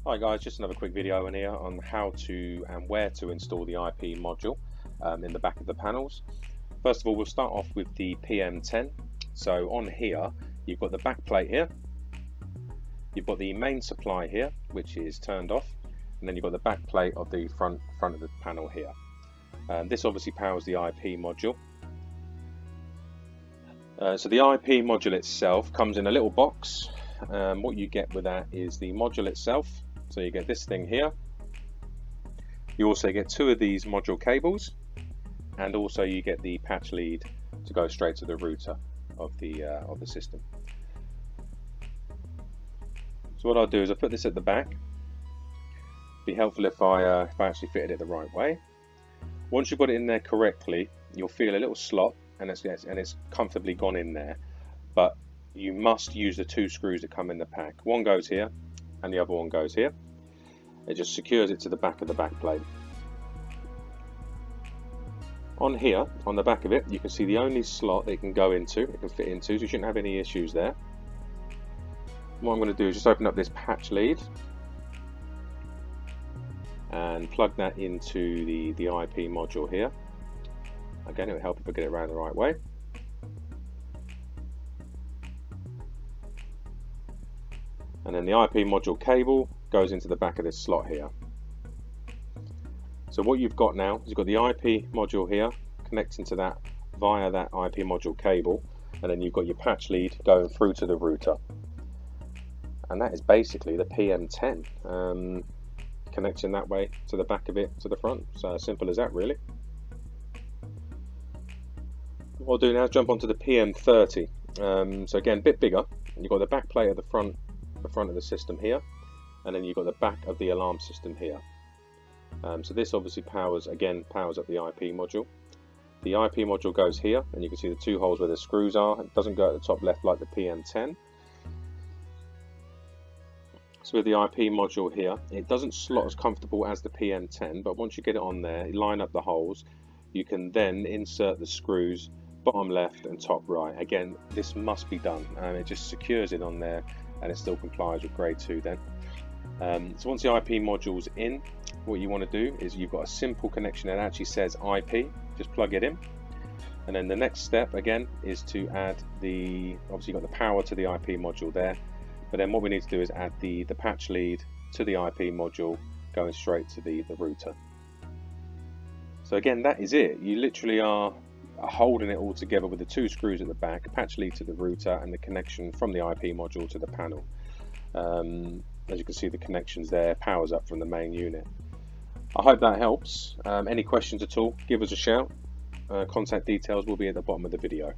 Hi guys, just another quick video in here on how to and where to install the IP module in the back of the panels. First of all, we'll start off with the PM10. So on here, you've got the back plate here, you've got the main supply here, which is turned off, and then you've got the back plate of the front of the panel here. This obviously powers the IP module. So the IP module itself comes in a little box. What you get with that is the module itself. So you get this thing here. You also get two of these module cables, and also you get the patch lead to go straight to the router of the system. So what I'll do is I'll put this at the back. It'd be helpful if I actually fitted it the right way. Once you've got it in there correctly, you'll feel a little slot, and it's comfortably gone in there. But you must use the two screws that come in the pack. One goes here and the other one goes here. It just secures it to the back of the back plate. On here, on the back of it, you can see the only slot it can go into, it can fit into, so you shouldn't have any issues there. What I'm going to do is just open up this patch lead and plug that into the IP module here. Again, it will help if I get it around the right way. And then the IP module cable goes into the back of this slot here. So what you've got now is you've got the IP module here connecting to that via that IP module cable, and then you've got your patch lead going through to the router. And that is basically the PM10 connecting that way to the back of it to the front. So as simple as that, really. What I'll do now is jump onto the PM30. So again, a bit bigger. You've got the back plate at the front of the system here, and then you've got the back of the alarm system here. So this obviously powers up the IP module. The IP module goes here, and you can see the two holes where the screws are. It doesn't go at the top left like the PM10. So with the IP module here, it doesn't slot as comfortable as the PM10, but once you get it on there, you line up the holes, you can then insert the screws bottom left and top right. Again, this must be done. It just secures it on there, and it still complies with grade 2 then. So once the IP module's in, what you want to do is you've got a simple connection that actually says IP, just plug it in. And then the next step again is to add obviously you've got the power to the IP module there, but then what we need to do is add the patch lead to the IP module going straight to the router. So again, that is it. You literally are holding it all together with the two screws at the back, patch lead to the router, and the connection from the IP module to the panel. As you can see, the connections there, powers up from the main unit. I hope that helps. Any questions at all, give us a shout. Contact details will be at the bottom of the video.